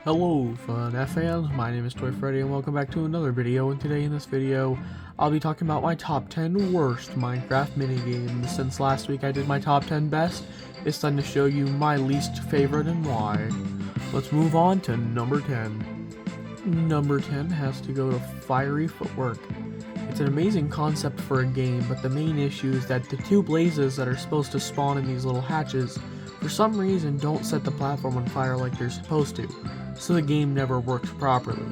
Hello FNF fans, my name is Toy Freddy and welcome back to another video, and today in this video I'll be talking about my top 10 worst Minecraft minigames. Since last week I did my top 10 best, it's time to show you my least favorite and why. Let's move on to number 10. Number 10 has to go to Fiery Footwork. It's an amazing concept for a game, but the main issue is that the two blazes that are supposed to spawn in these little hatches for some reason don't set the platform on fire like they're supposed to, so the game never works properly.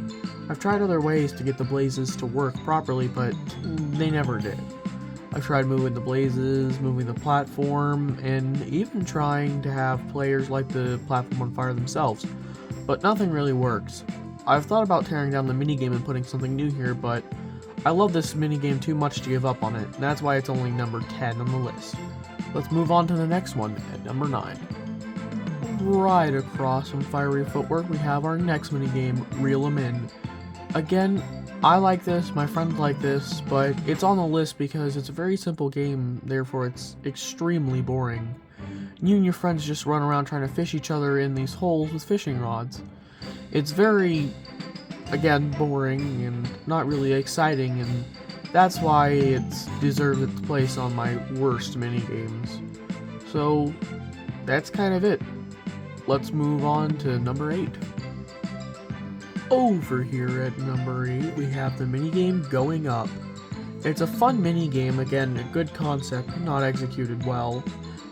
I've tried other ways to get the blazes to work properly, but they never did. I've tried moving the blazes, moving the platform, and even trying to have players light the platform on fire themselves, but nothing really works. I've thought about tearing down the minigame and putting something new here, but I love this minigame too much to give up on it, and that's why it's only number 10 on the list. Let's move on to the next one at number 9. Right across from Fiery Footwork, we have our next minigame, Reel 'em In. Again, I like this, my friends like this, but it's on the list because it's a very simple game, therefore it's extremely boring. You and your friends just run around trying to fish each other in these holes with fishing rods. It's very, again, boring and not really exciting, and that's why it deserves its place on my worst minigames. So, that's kind of it. Let's move on to number 8. Over here at number 8, we have the minigame Going Up. It's a fun minigame, again, a good concept, not executed well.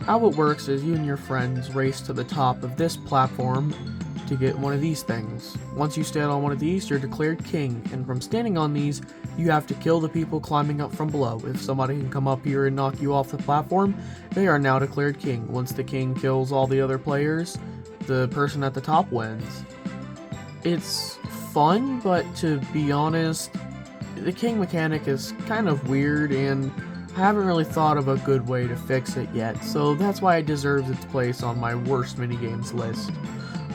How it works is you and your friends race to the top of this platform to get one of these things. Once you stand on one of these, you're declared king, and from standing on these, you have to kill the people climbing up from below. If somebody can come up here and knock you off the platform, they are now declared king. Once the king kills all the other players, the person at the top wins. It's fun, but to be honest, the king mechanic is kind of weird, and I haven't really thought of a good way to fix it yet, so that's why it deserves its place on my worst minigames list.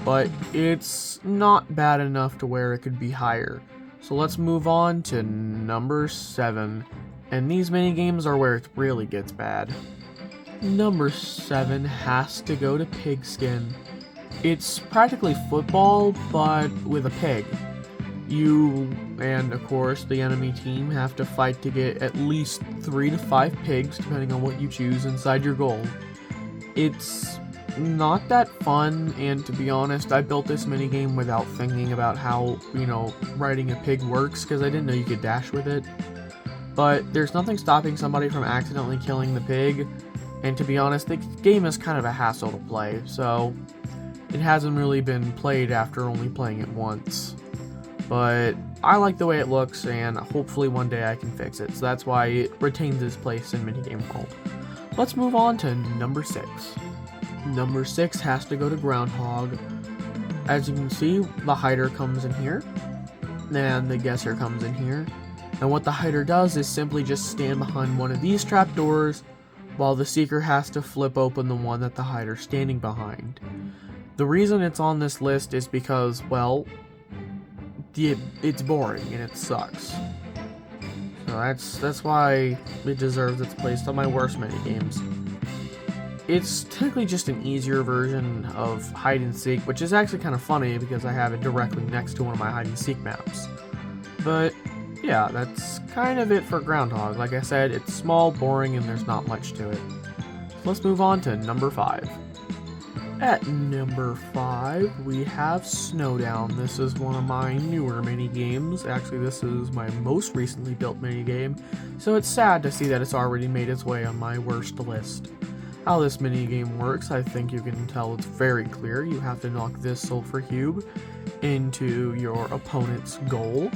But it's not bad enough to where it could be higher. So let's move on to number 7. And these minigames are where it really gets bad. Number 7 has to go to Pigskin. It's practically football, but with a pig. You and, of course, the enemy team have to fight to get at least 3 to 5 pigs, depending on what you choose, inside your goal. It's not that fun, and to be honest, I built this minigame without thinking about how, riding a pig works, because I didn't know you could dash with it. But there's nothing stopping somebody from accidentally killing the pig, and to be honest, the game is kind of a hassle to play, so it hasn't really been played after only playing it once. But I like the way it looks, and hopefully one day I can fix it, so that's why it retains its place in minigame world. Let's move on to number 6. Number 6 has to go to Groundhog. As you can see, the hider comes in here, and the guesser comes in here, and what the hider does is simply just stand behind one of these trapdoors, while the seeker has to flip open the one that the hider's standing behind. The reason it's on this list is because, well, it's boring and it sucks. So that's why it deserves its place on my worst minigames. It's technically just an easier version of hide and seek, which is actually kind of funny because I have it directly next to one of my hide and seek maps. But yeah, that's kind of it for Groundhog. Like I said, it's small, boring, and there's not much to it. Let's move on to number 5. At number 5, we have Snowdown. This is one of my newer minigames. Actually, this is my most recently built minigame, so it's sad to see that it's already made its way on my worst list. How this minigame works, I think you can tell it's very clear. You have to knock this sulfur cube into your opponent's goal.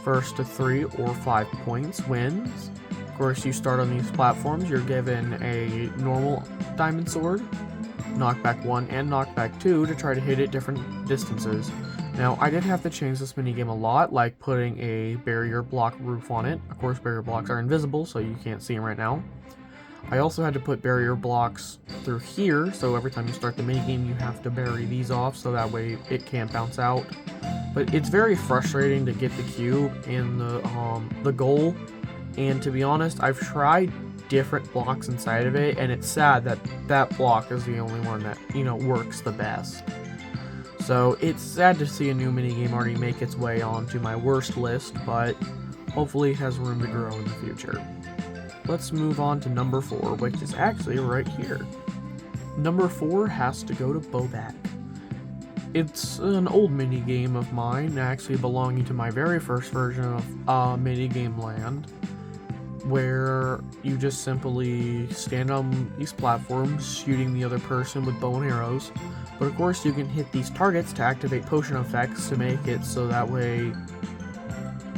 First to 3 or 5 points wins. Of course, you start on these platforms, you're given a normal diamond sword, knockback 1 and knockback 2 to try to hit at different distances. Now, I did have to change this minigame a lot, like putting a barrier block roof on it. Of course, barrier blocks are invisible, so you can't see them right now. I also had to put barrier blocks through here, so every time you start the minigame, you have to bury these off, so that way it can't bounce out. But it's very frustrating to get the cube in the goal, and to be honest, I've tried different blocks inside of it, and it's sad that that block is the only one that, works the best. So it's sad to see a new minigame already make its way onto my worst list, but hopefully it has room to grow in the future. Let's move on to number 4, which is actually right here. Number 4 has to go to Bobat. It's an old minigame of mine, actually belonging to my very first version of Minigame Land, where you just simply stand on these platforms, shooting the other person with bow and arrows. But of course you can hit these targets to activate potion effects to make it so that way,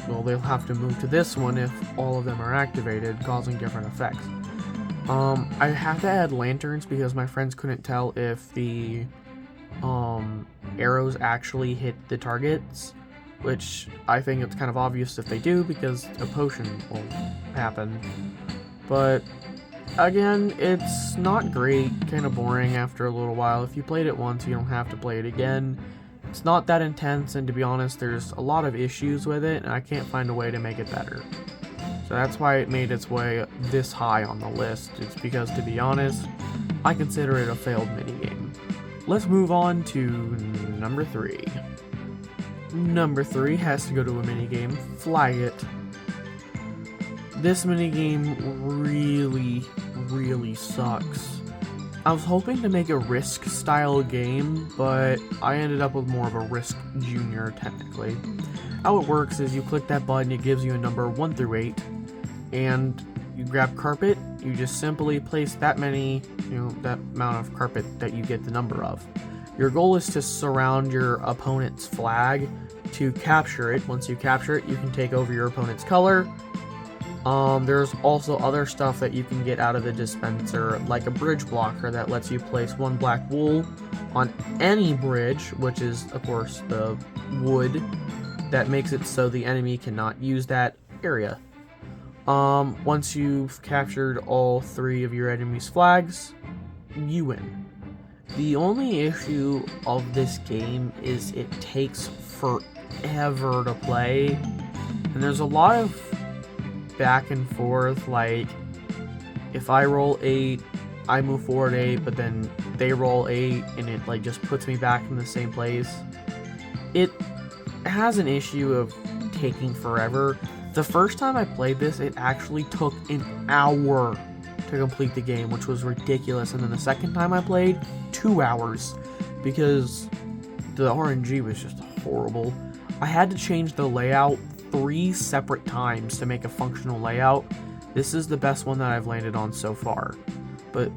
well, they'll have to move to this one if all of them are activated, causing different effects. I have to add lanterns because my friends couldn't tell if the arrows actually hit the targets, which I think it's kind of obvious if they do because a potion will happen. But again, it's not great, kind of boring after a little while. If you played it once, you don't have to play it again. It's not that intense, and to be honest, there's a lot of issues with it, and I can't find a way to make it better. So that's why it made its way this high on the list. It's because, to be honest, I consider it a failed minigame. Let's move on to number 3. Number 3 has to go to a minigame, Flag It. This minigame really sucks. I was hoping to make a Risk style game, but I ended up with more of a Risk Junior technically. How it works is you click that button, it gives you a number 1 through 8, and you grab carpet, you just simply place that many, that amount of carpet that you get the number of. Your goal is to surround your opponent's flag to capture it. Once you capture it, you can take over your opponent's color. There's also other stuff that you can get out of the dispenser, like a bridge blocker that lets you place 1 black wool on any bridge, which is, of course, the wood that makes it so the enemy cannot use that area. Once you've captured all 3 of your enemy's flags, you win. The only issue of this game is it takes forever to play, and there's a lot of back and forth, like, if I roll 8, I move forward 8, but then they roll 8, and it, like, just puts me back in the same place. It has an issue of taking forever. The first time I played this, it actually took an hour to complete the game, which was ridiculous. And then the second time I played, 2 hours, because the RNG was just horrible. I had to change the layout 3 separate times to make a functional layout. This is the best one that I've landed on so far, but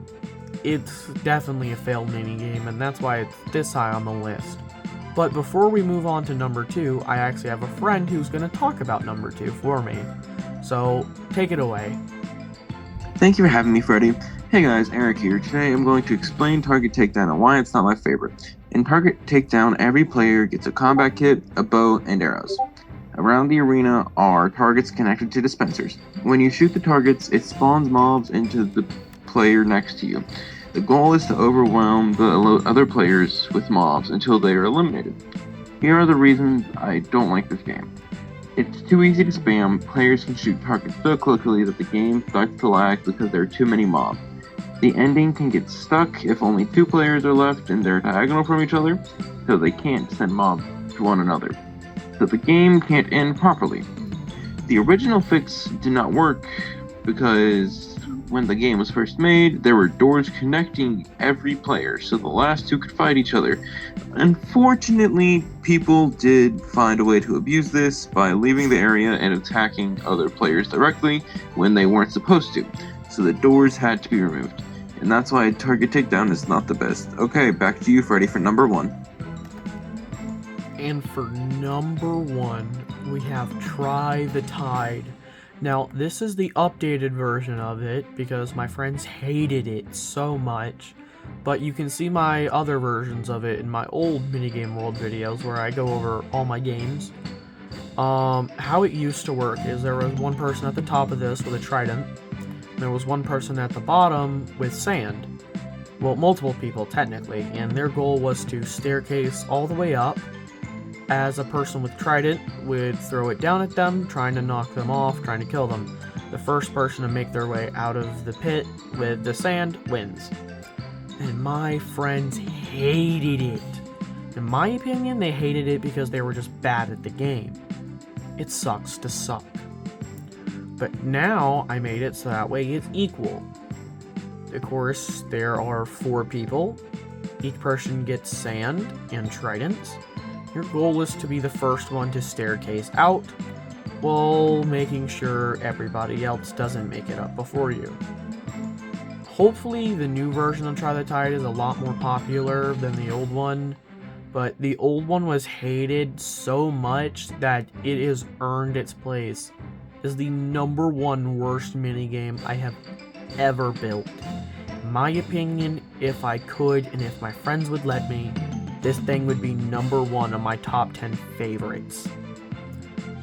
it's definitely a failed minigame, and that's why it's this high on the list. But before we move on to number 2, I actually have a friend who's going to talk about number 2 for me. So, take it away. Thank you for having me, Freddy. Hey guys, Eric here. Today I'm going to explain Target Takedown and why it's not my favorite. In Target Takedown, every player gets a combat kit, a bow, and arrows. Around the arena are targets connected to dispensers. When you shoot the targets, it spawns mobs into the player next to you. The goal is to overwhelm the other players with mobs until they are eliminated. Here are the reasons I don't like this game. It's too easy to spam. Players can shoot targets so quickly that the game starts to lag because there are too many mobs. The ending can get stuck if only 2 players are left and they're diagonal from each other, so they can't send mobs to one another. So the game can't end properly. The original fix did not work because when the game was first made, there were doors connecting every player so the last 2 could fight each other. Unfortunately, people did find a way to abuse this by leaving the area and attacking other players directly when they weren't supposed to, so the doors had to be removed. And that's why Target Takedown is not the best. Okay, back to you, Freddy, for number 1. And for number 1, we have Try the Tide. Now, this is the updated version of it, because my friends hated it so much, but you can see my other versions of it in my old Minigame World videos, where I go over all my games. How it used to work is there was one person at the top of this with a trident, and there was one person at the bottom with sand. Well, multiple people, technically, and their goal was to staircase all the way up, as a person with trident would throw it down at them, trying to knock them off, trying to kill them. The first person to make their way out of the pit with the sand wins. And my friends hated it. In my opinion, they hated it because they were just bad at the game. It sucks to suck. But now I made it so that way it's equal. Of course, there are 4 people. Each person gets sand and tridents. Your goal is to be the first one to staircase out, while making sure everybody else doesn't make it up before you. Hopefully the new version of Try the Tide is a lot more popular than the old one, but the old one was hated so much that it has earned its place as the #1 worst minigame I have ever built. In my opinion, if I could and if my friends would let me, this thing would be #1 on my top 10 favorites.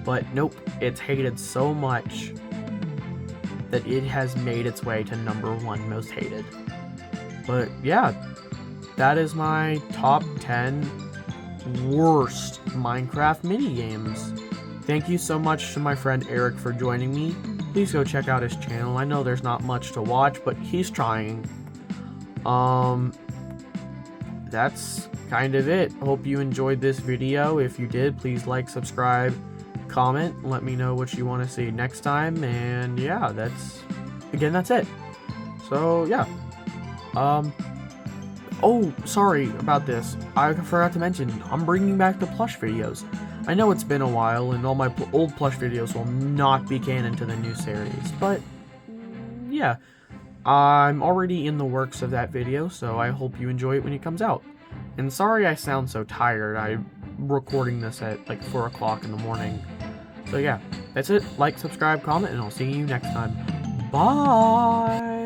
But nope, it's hated so much that it has made its way to #1 most hated. But yeah, that is my top 10 worst Minecraft minigames. Thank you so much to my friend Eric for joining me. Please go check out his channel. I know there's not much to watch, but he's trying. That's kind of it. Hope you enjoyed this video. If you did, please like, subscribe, comment, let me know what you want to see next time, and yeah, that's it. So yeah, oh, sorry about this, I forgot to mention, I'm bringing back the plush videos. I know it's been a while and all my old plush videos will not be canon to the new series, but yeah, I'm already in the works of that video, so I hope you enjoy it when it comes out. And sorry I sound so tired, I'm recording this at like 4 o'clock in the morning. So yeah, that's it. Like, subscribe, comment, and I'll see you next time. Bye!